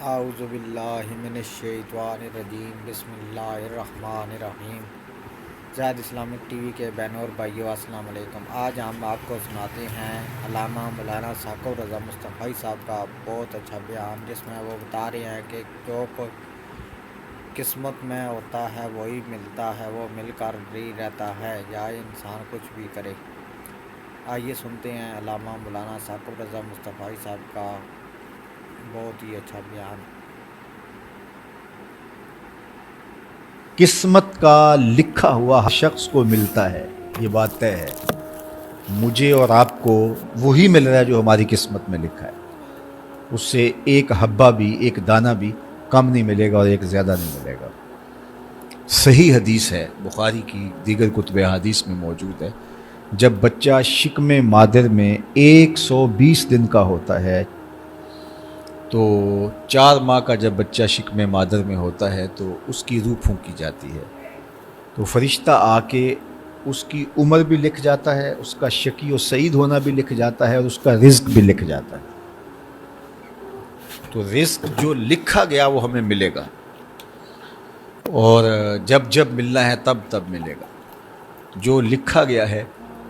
اعوذ باللہ من الشیطان الرجیم بسم اللہ الرحمن الرحیم۔ زید اسلامک ٹی وی کے بینور بھائیو السلام علیکم۔ آج ہم آپ کو سناتے ہیں علامہ مولانا ثاقب رضا مصطفی صاحب کا بہت اچھا بیان، جس میں وہ بتا رہے ہیں کہ جو کوئی قسمت میں ہوتا ہے وہی ملتا ہے، وہ مل کر نہیں رہتا ہے، یا انسان کچھ بھی کرے۔ آئیے سنتے ہیں علامہ مولانا ثاقب رضا مصطفی صاحب کا بہت ہی اچھا بیان۔ قسمت کا لکھا ہوا ہر شخص کو ملتا ہے، یہ بات طے ہے۔ مجھے اور آپ کو وہی مل رہا ہے جو ہماری قسمت میں لکھا ہے، اس سے ایک حبہ بھی، ایک دانہ بھی کم نہیں ملے گا اور ایک زیادہ نہیں ملے گا۔ صحیح حدیث ہے، بخاری کی دیگر کتب حدیث میں موجود ہے، جب بچہ شکم مادر میں 120 دن کا ہوتا ہے تو 4 ماہ کا جب بچہ شکم مادر میں ہوتا ہے تو اس کی روح پھونکی جاتی ہے، تو فرشتہ آ کے اس کی عمر بھی لکھ جاتا ہے، اس کا شقی و سعید ہونا بھی لکھ جاتا ہے، اور اس کا رزق بھی لکھ جاتا ہے۔ تو رزق جو لکھا گیا وہ ہمیں ملے گا، اور جب جب ملنا ہے تب تب ملے گا۔ جو لکھا گیا ہے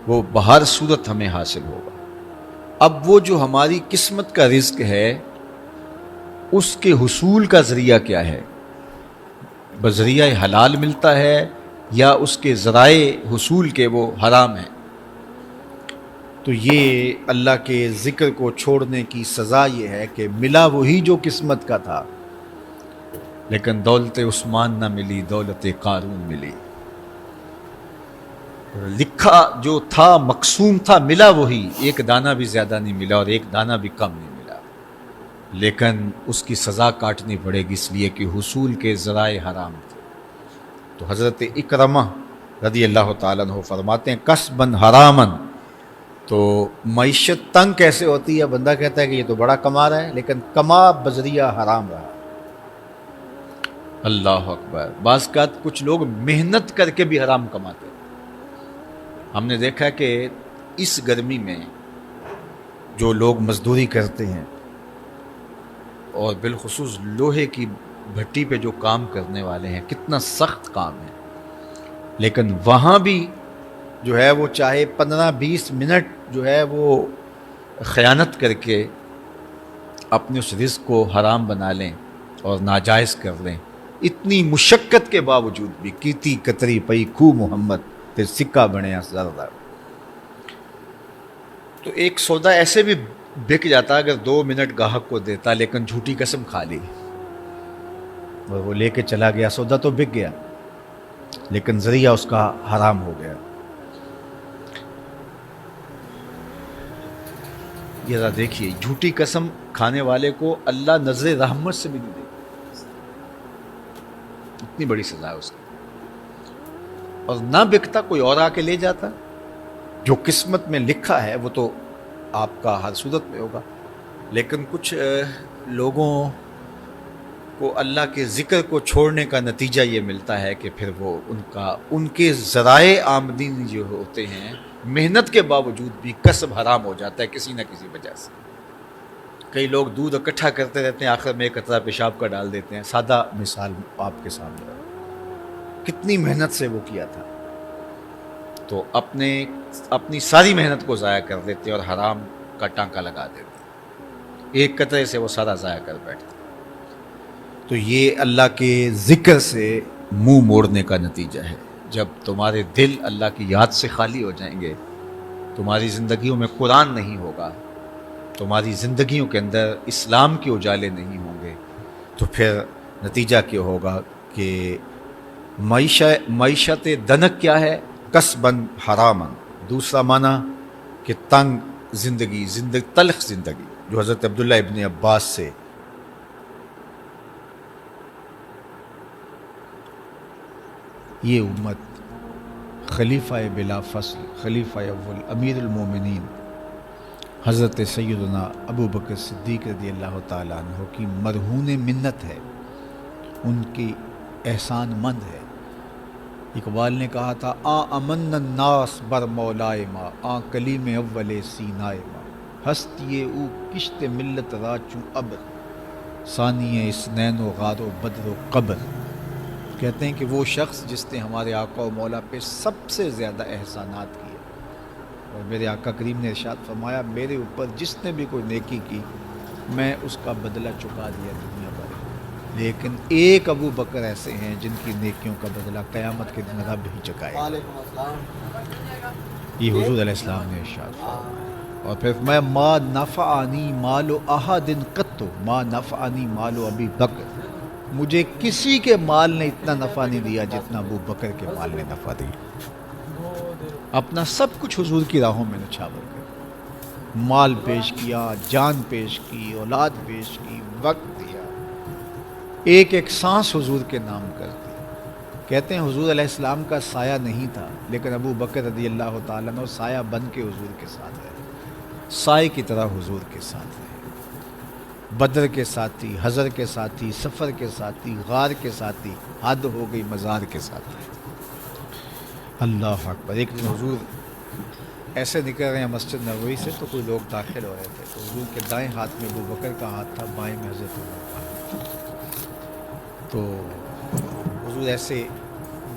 وہ بہر صورت ہمیں حاصل ہوگا۔ اب وہ جو ہماری قسمت کا رزق ہے، اس کے حصول کا ذریعہ کیا ہے؟ بذریعہ حلال ملتا ہے یا اس کے ذرائع حصول کے وہ حرام ہیں؟ تو یہ اللہ کے ذکر کو چھوڑنے کی سزا یہ ہے کہ ملا وہی جو قسمت کا تھا، لیکن دولت عثمان نہ ملی، دولت قارون ملی۔ لکھا جو تھا، مقسوم تھا، ملا وہی، ایک دانہ بھی زیادہ نہیں ملا اور ایک دانہ بھی کم نہیں ملا، لیکن اس کی سزا کاٹنی پڑے گی، اس لیے کہ حصول کے ذرائع حرام تھے۔ تو حضرت اکرمہ رضی اللہ تعالیٰ عنہ فرماتے ہیں کسبن حرامن، تو معیشت تنگ کیسے ہوتی ہے؟ بندہ کہتا ہے کہ یہ تو بڑا کما رہا ہے، لیکن کما بذریعہ حرام رہا۔ اللہ اکبر۔ بعض اوقات کچھ لوگ محنت کر کے بھی حرام کماتے ہیں۔ ہم نے دیکھا کہ اس گرمی میں جو لوگ مزدوری کرتے ہیں، اور بالخصوص لوہے کی بھٹی پہ جو کام کرنے والے ہیں، کتنا سخت کام ہے، لیکن وہاں بھی جو ہے وہ چاہے 15-20 منٹ جو ہے وہ خیانت کر کے اپنے اس رزق کو حرام بنا لیں اور ناجائز کر لیں، اتنی مشقت کے باوجود بھی کیتی کتری پئی خو محمد تے سکہ بنیا زردہ۔ تو ایک سودا ایسے بھی بک جاتا اگر 2 منٹ گاہک کو دیتا، لیکن جھوٹی قسم کھا لی اور وہ لے کے چلا گیا، سودا تو بک گیا لیکن ذریعہ اس کا حرام ہو گیا۔ یہ ذرا دیکھیے، جھوٹی قسم کھانے والے کو اللہ نظر رحمت سے بھی نہیں دے گا، اتنی بڑی سزا ہے اس کی۔ اور نہ بکتا کوئی اور آ کے لے جاتا۔ جو قسمت میں لکھا ہے وہ تو آپ کا ہر صورت میں ہوگا، لیکن کچھ لوگوں کو اللہ کے ذکر کو چھوڑنے کا نتیجہ یہ ملتا ہے کہ پھر وہ ان کے ذرائع آمدنی جو ہوتے ہیں، محنت کے باوجود بھی کسب حرام ہو جاتا ہے کسی نہ کسی وجہ سے۔ کئی لوگ دودھ اکٹھا کرتے رہتے ہیں، آخر میں ایک قطرہ پیشاب کا ڈال دیتے ہیں۔ سادہ مثال آپ کے سامنے ہے، کتنی محنت سے وہ کیا تھا، تو اپنی ساری محنت کو ضائع کر دیتے اور حرام کا ٹانکا لگا دیتے، ایک قطرے سے وہ سارا ضائع کر بیٹھتے۔ تو یہ اللہ کے ذکر سے منہ موڑنے کا نتیجہ ہے۔ جب تمہارے دل اللہ کی یاد سے خالی ہو جائیں گے، تمہاری زندگیوں میں قرآن نہیں ہوگا، تمہاری زندگیوں کے اندر اسلام کے اجالے نہیں ہوں گے، تو پھر نتیجہ کیا ہوگا کہ معیشت دنک کیا ہے؟ کسبن حرامن۔ دوسرا معنی کہ تنگ زندگی، تلخ زندگی، جو حضرت عبداللہ ابن عباس سے یہ امت خلیفہ بلا فصل، خلیفہ اول، امیر المومنین حضرت سیدنا ابو بکر صدیق رضی اللہ تعالیٰ عنہ کی مرہون منت ہے، ان کی احسان مند ہے۔ اقبال نے کہا تھا امن الناس بر مولائے ما، کلیم اول سینائے ما، ہستی او کشت ملت را چوں ابر، ثانی اسنین و غار و بدر و قبر. کہتے ہیں کہ وہ شخص جس نے ہمارے آقا و مولا پہ سب سے زیادہ احسانات کیے، اور میرے آقا کریم نے ارشاد فرمایا میرے اوپر جس نے بھی کوئی نیکی کی میں اس کا بدلہ چکا دیا دنیا پر، لیکن ایک ابو بکر ایسے ہیں جن کی نیکیوں کا بدلہ قیامت کے دن رب ہی چکائے گا. وعلیکم السلام. یہ حضور علیہ السلام نے ارشاد فرمایا. اور پھر میں ما نفعنی مال احد قط ما نفعنی مال ابی بکر، مجھے کسی کے مال نے اتنا نفع نہیں دیا جتنا ابو بکر کے مال نے نفع دیا. اپنا سب کچھ حضور کی راہوں میں نچھاور کر، مال پیش کیا، جان پیش کی، اولاد پیش کی، وقت دیا، ایک ایک سانس حضور کے نام کرتی. کہتے ہیں حضور علیہ السلام کا سایہ نہیں تھا، لیکن ابو بکر رضی اللہ تعالیٰ عنہ سایہ بن کے حضور کے ساتھ رہے، سائے کی طرح حضور کے ساتھ رہے. بدر کے ساتھی، حضر کے ساتھی، سفر کے ساتھی، غار کے ساتھی، حد ہو گئی مزار کے ساتھی. اللہ اکبر. ایک دن حضور ایسے نکل رہے ہیں مسجد نبوی سے تو کوئی لوگ داخل ہو رہے تھے، تو حضور کے دائیں ہاتھ میں ابو بکر کا ہاتھ تھا، بائیں میں حضرت عمر کا ہاتھ تھا. تو حضور ایسے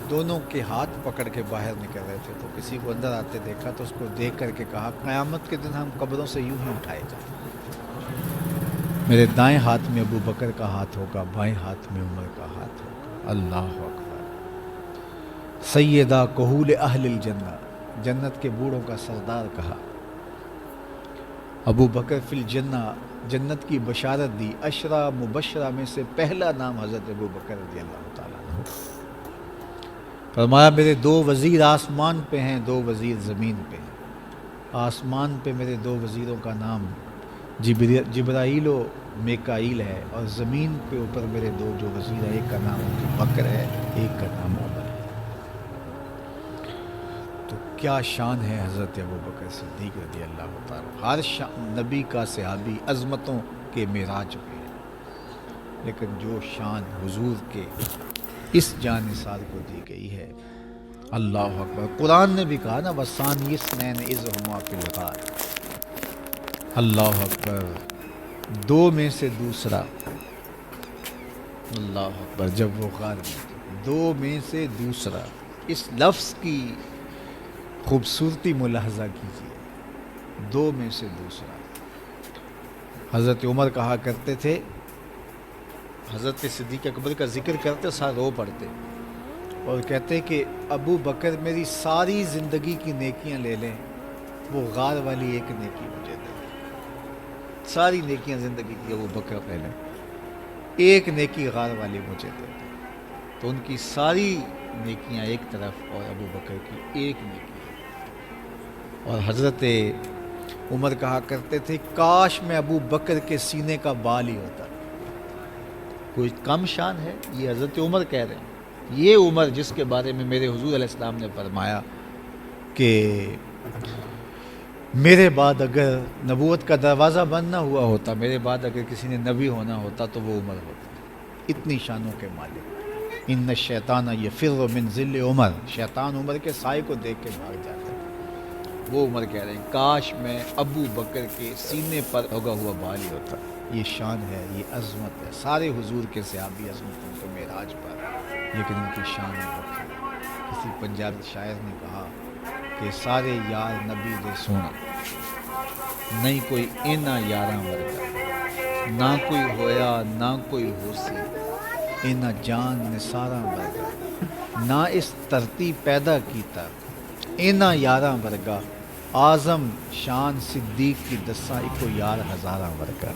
دونوں کے ہاتھ پکڑ کے باہر نکل رہے تھے، تو کسی کو اندر آتے دیکھا تو اس کو دیکھ کر کے کہا قیامت کے دن ہم قبروں سے یوں ہی اٹھائے جائیں، میرے دائیں ہاتھ میں ابو بکر کا ہاتھ ہوگا، بائیں ہاتھ میں عمر کا ہاتھ ہوگا. اللہ اکبر. سیدہ کہول اہل الجنہ، جنت کے بوڑھوں کا سردار کہا. ابو بکر فی الجنہ، جنت کی بشارت دی. عشرہ مبشرہ میں سے پہلا نام حضرت ابو بکر رضی اللہ تعالیٰ عنہ. فرمایا میرے دو وزیر آسمان پہ ہیں، دو وزیر زمین پہ ہیں. آسمان پہ میرے دو وزیروں کا نام جبرائیل و میکائیل ہے، اور زمین پہ اوپر میرے دو جو وزیر ہیں، ایک کا نام ابو بکر ہے، ایک کا نام عمر ہے. تو کیا شان ہے حضرت ابو بکر صدیق رضی اللہ تعالیٰ. ہر نبی کا صحابی عظمتوں کے معراج پہ ہے، لیکن جو شان حضور کے اس جان نثار کو دی گئی ہے، اللہ اکبر. قرآن نے بھی کہا نا وَثَانِيَ اثْنَيْنِ إِذْ هُمَا فِي الْغَارِ. اللہ اکبر. دو میں سے دوسرا، اللہ اکبر. جب وہ غار میں تھے، دو میں سے دوسرا. اس لفظ کی خوبصورتی ملاحظہ کیجیے، دو میں سے دوسرا. حضرت عمر کہا کرتے تھے، حضرت صدیق اکبر کا ذکر کرتے ساتھ رو پڑتے اور کہتے کہ ابو بکر میری ساری زندگی کی نیکیاں لے لیں، وہ غار والی ایک نیکی مجھے دے دیں. ساری نیکیاں زندگی کی ابو بکر لے لیں، ایک نیکی غار والی مجھے دے دیں. تو ان کی ساری نیکیاں ایک طرف اور ابو بکر کی ایک نیکی. اور حضرت عمر کہا کرتے تھے کاش میں ابو بکر کے سینے کا بال ہی ہوتا. کوئی کم شان ہے؟ یہ حضرت عمر کہہ رہے ہیں. یہ عمر جس کے بارے میں میرے حضور علیہ السلام نے فرمایا کہ میرے بعد اگر نبوت کا دروازہ بند نہ ہوا ہوتا، میرے بعد اگر کسی نے نبی ہونا ہوتا تو وہ عمر ہوتا. اتنی شانوں کے مالک. ان الشیطان یفر من ظل عمر، شیطان عمر کے سائے کو دیکھ کے بھاگ جاتا ہے. وہ عمر کہہ رہے ہیں کاش میں ابو بکر کے سینے پر اگا ہوا بال ہی ہوتا. یہ شان ہے، یہ عظمت ہے. سارے حضور کے صحابی عظمتوں کے معراج پر، لیکن ان کی شان ہے. کسی پنجابی شاعر نے کہا کہ سارے یار نبی دے سونا، نہیں کوئی اینا یاراں ورگا، نہ کوئی ہویا نہ کوئی ہو سی، اینا جان نثاراں ورگا، نہ اس دھرتی پیدا کیتا، اینا یاراں ورگا، اعظم شان صدیق کی دساں اکو یار ہزاراں ورگا.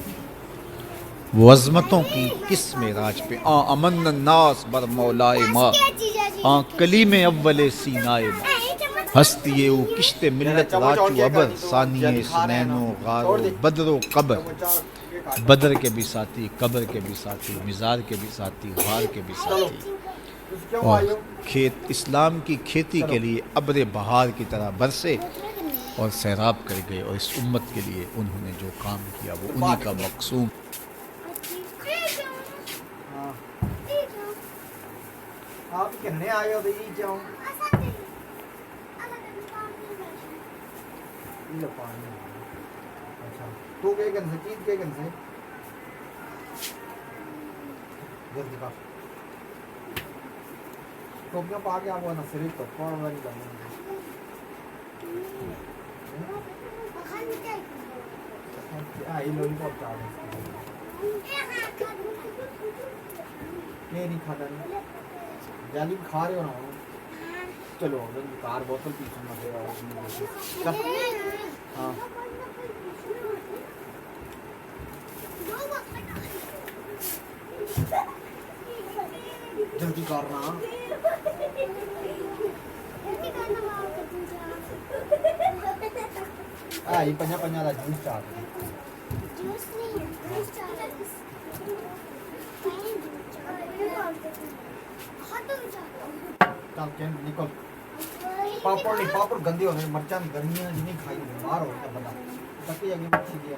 وہ عظمتوں کی کس معراج پہ امن الناس بر مولائے ماں کلیم اول سینائے ماں ہستی او کشت ملت راچو ابر ثانی سنین و غار و بدر و قبر. بدر کے بھی ساتھی، قبر کے بھی ساتھی، مزار کے بھی ساتھی، غار کے بھی ساتھی. اور اسلام کی کھیتی کے لیے ابر بہار کی طرح برسے اور سیراب کر گئے. اور اس امت کے لیے انہوں نے جو کام کیا وہ انہی کا مقصوم. آپ کہنے آئے ہو بھئی جاؤں اچھا تو کہے گن سے چیز کہے گن سے جلدی کا ٹوپیاں پا کے آپ کو نا صرف تو پڑ والی کرنی لولی پاپ چاہ نہیں کھاتا نہیں جالی کھا رہے ہو نا چلو کار بوتل پی سننا ہاں جلدی کرنا پنجا پنجا کا جوس چاہ چل نکل پاپڑ نہیں پاپڑ گندے ہونے مرچاں گندیاں جنہیں کھائی بیمار ہو گیا بندہ تکی اگے مچھی دی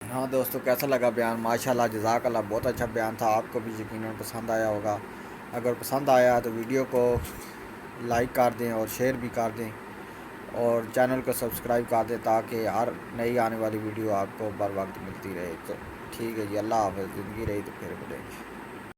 ہاں دوستو کیسا لگا بیان ماشاءاللہ جزاک اللہ بہت اچھا بیان تھا آپ کو بھی یقیناً پسند آیا ہوگا اگر پسند آیا تو ویڈیو کو لائک کر دیں اور شیئر بھی کر دیں اور چینل کو سبسکرائب کر دیں تاکہ ہر نئی آنے والی ویڈیو آپ کو بر وقت ملتی رہے تو ٹھیک ہے جی اللہ حافظ زندگی رہی تو پھر ملیں گے